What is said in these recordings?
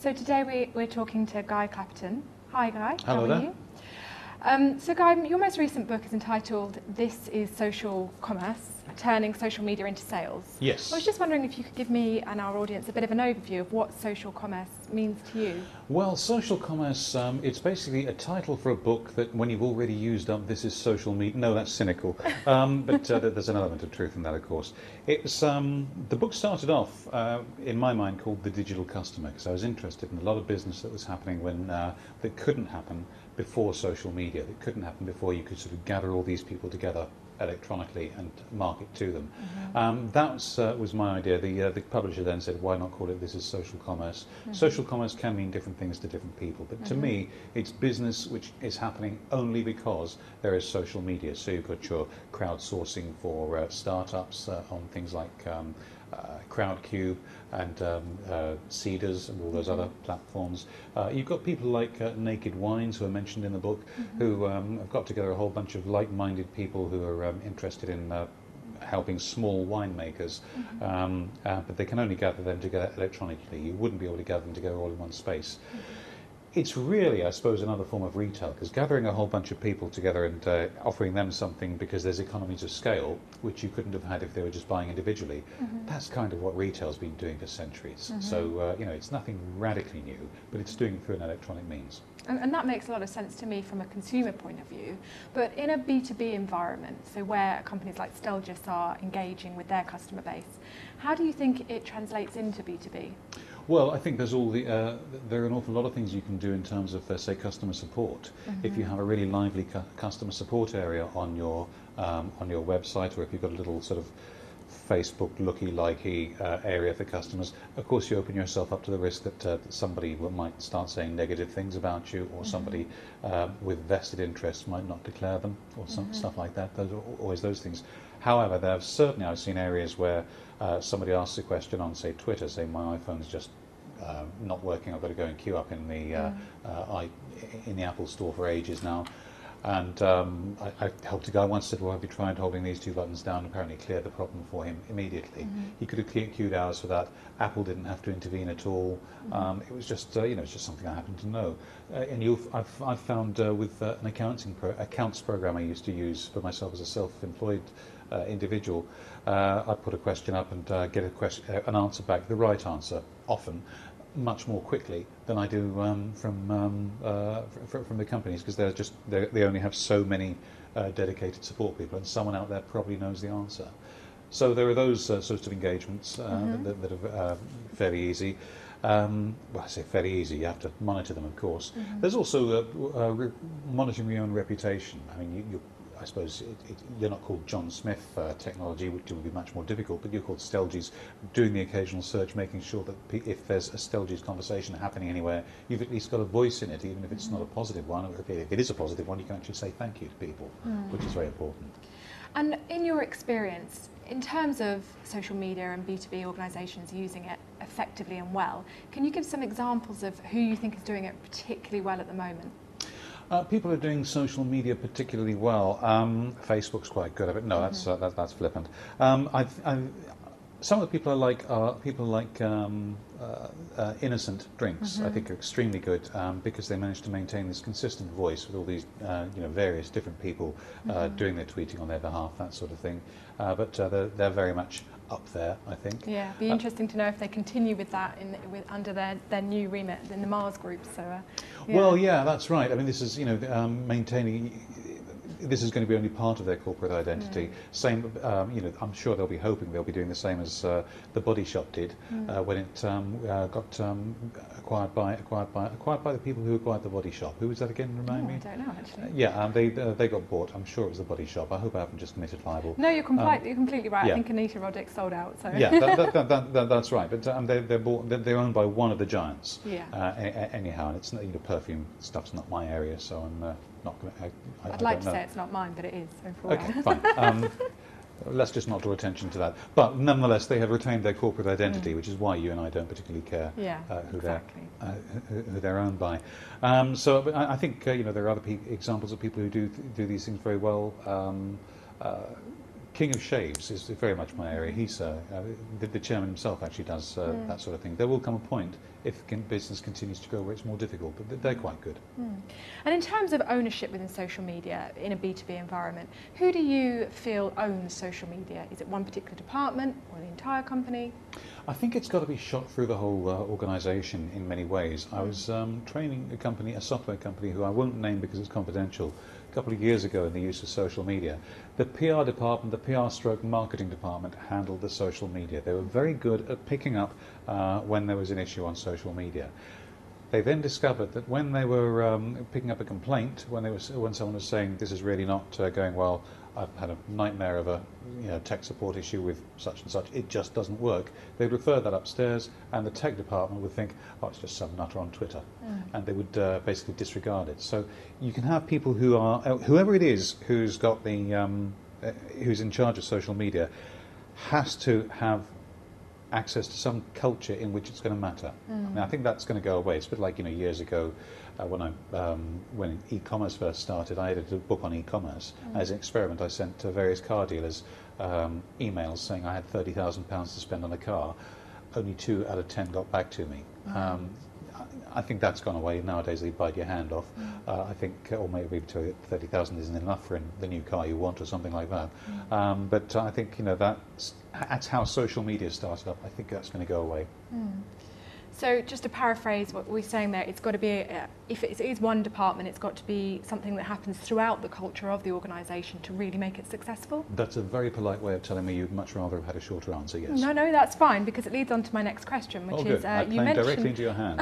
So today we're talking to Guy Clapperton. Hi Guy, Hello how are there. you? So Guy, your most recent book is entitled This is Social Commerce, Turning Social Media into Sales. Yes. I was just wondering if you could give me and our audience a bit of an overview of what social commerce means to you. Well, social commerce, it's basically a title for a book that when you've already used up this is social media. No, that's cynical. But there's an element of truth in that, of course. It's the book started off, in my mind, called The Digital Customer, because I was interested in a lot of business that was happening when that couldn't happen before social media, that couldn't happen before you could sort of gather all these people together electronically and market to them. That was my idea. The publisher then said, why not call it This is Social Commerce? Social commerce can mean different things to different people, but to me it's business which is happening only because there is social media. So you've got your crowdsourcing for startups on things like Crowdcube and Seeders and all those other platforms. You've got people like Naked Wines, who are mentioned in the book, who have got together a whole bunch of like-minded people who are interested in helping small winemakers, but they can only gather them together electronically. You wouldn't be able to gather them together all in one space. It's really, I suppose, another form of retail, because gathering a whole bunch of people together and offering them something because there's economies of scale, which you couldn't have had if they were just buying individually, that's kind of what retail's been doing for centuries. So, you know, it's nothing radically new, but it's doing it through an electronic means. And that makes a lot of sense to me from a consumer point of view. But in a B2B environment, so where companies like Stelgis are engaging with their customer base, how do you think it translates into B2B? Well, I think there's there are an awful lot of things you can do in terms of, say, customer support. If you have a really lively customer support area on your website, or if you've got a little sort of Facebook looky-likey area for customers, of course you open yourself up to the risk that somebody might start saying negative things about you, or somebody with vested interests might not declare them, or some stuff like that. Those are always those things. However, I've seen areas where somebody asks a question on, say, Twitter, say my iPhone's just not working, I've got to go and queue up in the Apple Store for ages now. And I helped a guy once, said, well, have you tried holding these two buttons down? Apparently cleared the problem for him immediately. He could have queued hours for that. Apple didn't have to intervene at all. It was just, you know, it's just something I happened to know. I've found with an accounts program I used to use for myself as a self-employed individual, I put a question up and get an answer back, the right answer, often, much more quickly than I do from the companies, because they only have so many dedicated support people, and someone out there probably knows the answer. So there are those sorts of engagements that are fairly easy. Well, I say fairly easy, you have to monitor them, of course. There's also monitoring your own reputation. I mean, I suppose you're not called John Smith technology, which would be much more difficult, but you're called Stelgis, doing the occasional search, making sure that if there's a Stelgis conversation happening anywhere, you've at least got a voice in it, even if it's not a positive one. Or if it is a positive one, you can actually say thank you to people, which is very important. And in your experience, in terms of social media and B2B organisations using it effectively and well, can you give some examples of who you think is doing it particularly well at the moment? People are doing social media particularly well. Facebook's quite good at it. No, that's flippant. Some of the people I like are people like Innocent Drinks. I think are extremely good because they manage to maintain this consistent voice with all these various different people doing their tweeting on their behalf, that sort of thing. But they're very much up there, I think. Yeah, it'd be interesting to know if they continue with that under their new remit in the Mars group. So, yeah. Well, yeah, that's right. I mean, this is maintaining. This is going to be only part of their corporate identity. Same, I'm sure they'll be hoping they'll be doing the same as the Body Shop did when it got acquired by the people who acquired the Body Shop. Who was that again? Remind me. I don't know actually. Yeah, they got bought. I'm sure it was the Body Shop. I hope I haven't just committed libel. No, you're completely right. Yeah. I think Anita Roddick sold out. So. Yeah, that's right. But they're owned by one of the giants. Yeah. Anyhow, and it's perfume stuff's not my area, so I'm not going to. I'd like to say it's not mine, but it is. So okay, fine. Let's just not draw attention to that. But nonetheless, they have retained their corporate identity, which is why you and I don't particularly care who they're owned by. So I think there are other examples of people who do these things very well. King of Shaves is very much my area. He's the chairman himself actually does that sort of thing. There will come a point if business continues to grow where it's more difficult, but they're quite good. And in terms of ownership within social media in a B2B environment, who do you feel owns social media? Is it one particular department or the entire company? I think it's got to be shot through the whole organisation in many ways. I was training a software company who I won't name because it's confidential, a couple of years ago in the use of social media. The PR department, the PR/marketing department handled the social media. They were very good at picking up when there was an issue on social media. They then discovered that when they were picking up a complaint, when someone was saying this is really not going well, I've had a nightmare of a tech support issue with such and such, it just doesn't work, they'd refer that upstairs and the tech department would think, oh, it's just some nutter on Twitter, and they would basically disregard it. So you can have people who are, whoever it is who's got the, who's in charge of social media has to have access to some culture in which it's going to matter. Now, I think that's going to go away. It's a bit like years ago when e-commerce first started. I edited a book on e-commerce. As an experiment, I sent to various car dealers emails saying I had £30,000 to spend on a car. Only 2 out of 10 got back to me. I think that's gone away. Nowadays they bite your hand off. I think, or maybe 30,000 isn't enough for the new car you want or something like that. But I think that's how social media started up. I think that's going to go away. So just to paraphrase what we're saying there, it's got to be, if it is one department, it's got to be something that happens throughout the culture of the organisation to really make it successful? That's a very polite way of telling me you'd much rather have had a shorter answer, yes. No, that's fine, because it leads on to my next question, which is... I you mentioned directly into your hand.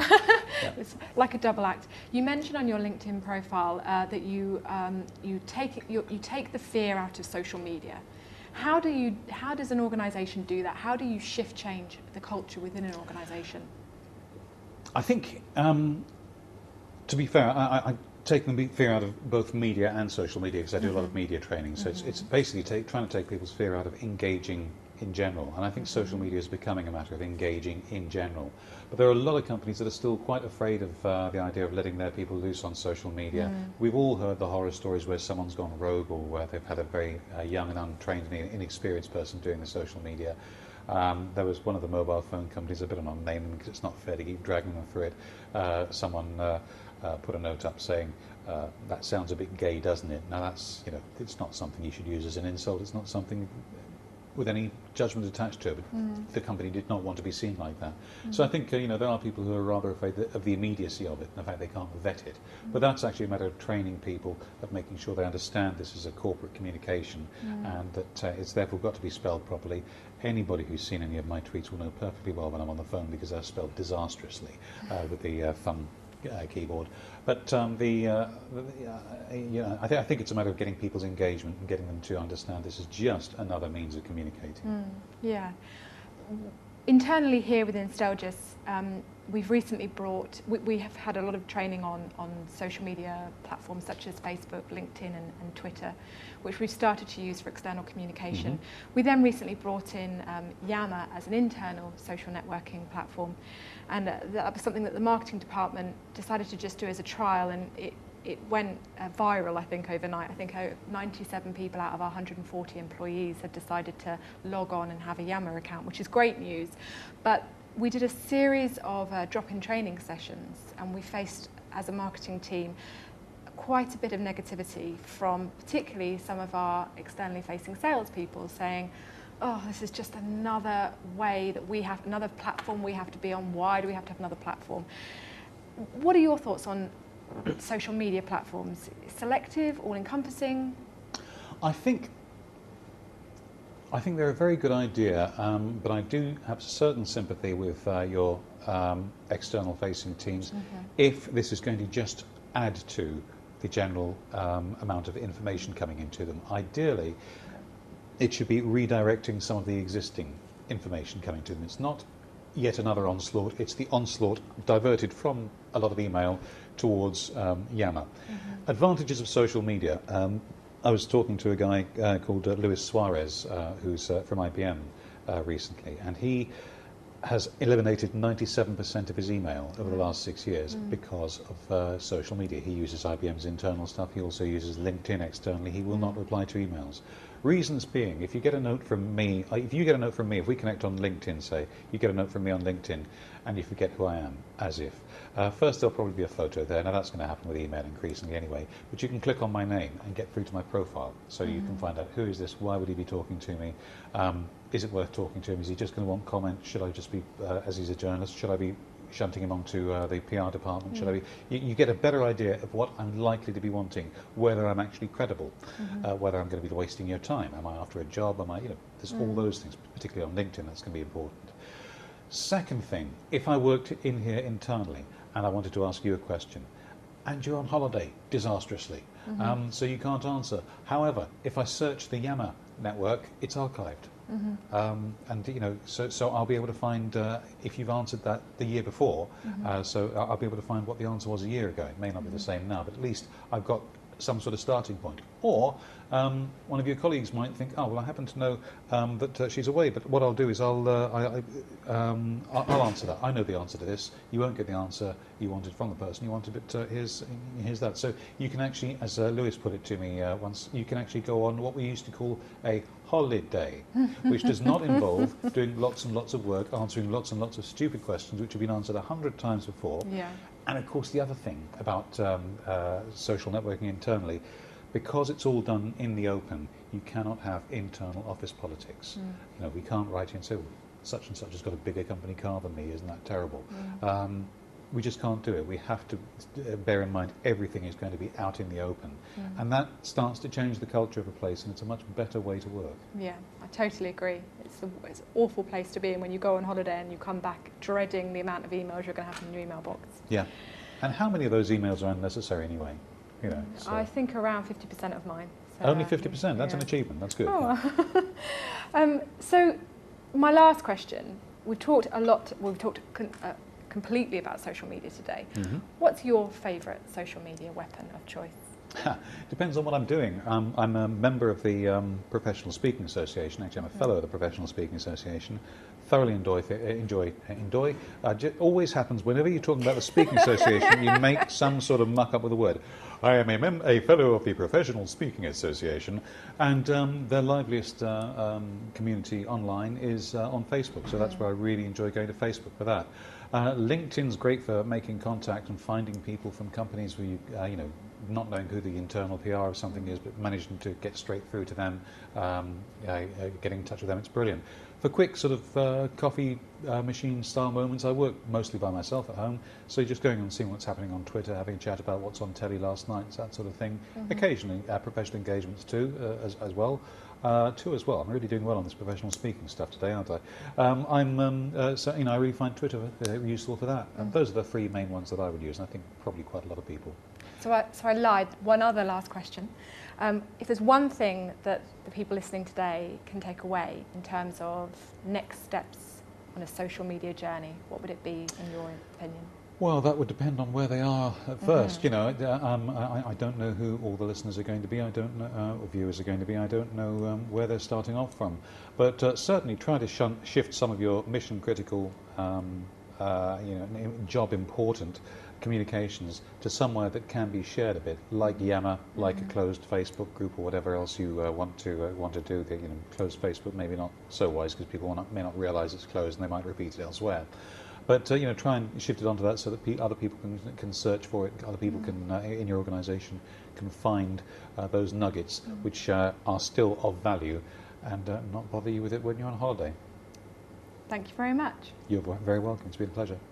It's like a double act. You mentioned on your LinkedIn profile that you take the fear out of social media. How does an organisation do that? How do you change the culture within an organisation? I think, to be fair, I take the fear out of both media and social media because I do a lot of media training. So it's basically trying to take people's fear out of engaging in general. And I think social media is becoming a matter of engaging in general. But there are a lot of companies that are still quite afraid of the idea of letting their people loose on social media. We've all heard the horror stories where someone's gone rogue or where they've had a very young and untrained and inexperienced person doing the social media. There was one of the mobile phone companies, I better not name them because it's not fair to keep dragging them through it. Someone put a note up saying, that sounds a bit gay, doesn't it? Now that's, it's not something you should use as an insult. It's not something with any judgment attached to it, but the company did not want to be seen like that. So I think, there are people who are rather afraid of the immediacy of it, and the fact they can't vet it. But that's actually a matter of training people, of making sure they understand this is a corporate communication, and that it's therefore got to be spelled properly. Anybody who's seen any of my tweets will know perfectly well when I'm on the phone because they're spelled disastrously with the thumb keyboard. But I think it's a matter of getting people's engagement and getting them to understand this is just another means of communicating. Yeah. Internally here within Stelgis, we've recently we have had a lot of training on social media platforms such as Facebook, LinkedIn and Twitter, which we've started to use for external communication. We then recently brought in Yammer as an internal social networking platform, and that was something that the marketing department decided to just do as a trial, and it went viral, I think, overnight. I think 97 people out of our 140 employees had decided to log on and have a Yammer account, which is great news. But we did a series of drop-in training sessions, and we faced, as a marketing team, quite a bit of negativity from particularly some of our externally facing salespeople saying, oh, this is just another way that another platform we have to be on. Why do we have to have another platform? What are your thoughts on social media platforms? Selective, all-encompassing? I think they're a very good idea, but I do have certain sympathy with your external facing teams if this is going to just add to the general amount of information coming into them. Ideally, it should be redirecting some of the existing information coming to them. It's not yet another onslaught, it's the onslaught diverted from a lot of email towards Yammer. Advantages of social media. I was talking to a guy called Luis Suarez, who's from IBM recently, and he has eliminated 97% of his email over the last 6 years because of social media. He uses IBM's internal stuff. He also uses LinkedIn externally. He will not reply to emails. Reasons being, if you get a note from me, if we connect on LinkedIn, say, you get a note from me on LinkedIn, and you forget who I am, as if. First, there'll probably be a photo there. Now, that's going to happen with email increasingly anyway. But you can click on my name and get through to my profile, so you can find out who is this, why would he be talking to me, is it worth talking to him, is he just going to want comment, should I just be, as he's a journalist, should I be shunting him onto the PR department? Should I be? You get a better idea of what I'm likely to be wanting, whether I'm actually credible, whether I'm going to be wasting your time. Am I after a job? Am I? There's all those things, particularly on LinkedIn. That's going to be important. Second thing, if I worked in here internally and I wanted to ask you a question, and you're on holiday disastrously, so you can't answer. However, if I search the Yammer network, it's archived. And so I'll be able to find if you've answered that the year before. So I'll be able to find what the answer was a year ago. It may not be the same now, but at least I've got some sort of starting point. Or one of your colleagues might think, oh well, I happen to know that she's away. But what I'll do is I'll answer that. I know the answer to this. You won't get the answer you wanted from the person you wanted, but here's that. So you can actually, as Lewis put it to me once, you can actually go on what we used to call a holiday, which does not involve doing lots and lots of work, answering lots and lots of stupid questions which have been answered 100 times before. Yeah. And of course, the other thing about social networking internally, because it's all done in the open, you cannot have internal office politics. We can't write in and say, well, such and such has got a bigger company car than me, isn't that terrible? We just can't do it. We have to bear in mind everything is going to be out in the open. And that starts to change the culture of a place, and it's a much better way to work. Yeah, I totally agree. It's an awful place to be in when you go on holiday and you come back dreading the amount of emails you're going to have in your email box. Yeah. And how many of those emails are unnecessary anyway? So. I think around 50% of mine. So, only 50%? That's an achievement. That's good. Oh. Yeah. So my last question, we've talked completely about social media today. What's your favourite social media weapon of choice? Depends on what I'm doing. I'm a member of the Professional Speaking Association. Actually, I'm a fellow of the Professional Speaking Association. Thoroughly enjoy. Always happens whenever you're talking about the Speaking Association, you make some sort of muck up with a word. I am a fellow of the Professional Speaking Association, and their liveliest community online is on Facebook. So that's where I really enjoy going to Facebook for that. LinkedIn's great for making contact and finding people from companies where you not knowing who the internal PR of something is, but managing to get straight through to them, getting in touch with them. It's brilliant. For quick sort of coffee machine style moments, I work mostly by myself at home, so just going and seeing what's happening on Twitter, having a chat about what's on telly last night, that sort of thing. Occasionally professional engagements too, as well. I'm really doing well on this professional speaking stuff today, aren't I? I really find Twitter useful for that. And those are the three main ones that I would use, and I think probably quite a lot of people. So I lied. One other last question. If there's one thing that the people listening today can take away in terms of next steps on a social media journey, what would it be in your opinion? Well, that would depend on where they are at first. I don't know who all the listeners are going to be. I don't know, or viewers are going to be. I don't know where they're starting off from. But certainly try to shift some of your mission-critical, job important communications to somewhere that can be shared a bit, like Yammer, like a closed Facebook group or whatever else you want to do. The closed Facebook maybe not so wise because people may not realise it's closed and they might repeat it elsewhere. But try and shift it onto that so that other people can search for it. Other people can in your organisation can find those nuggets which are still of value, and not bother you with it when you're on holiday. Thank you very much. You're very welcome. It's been a pleasure.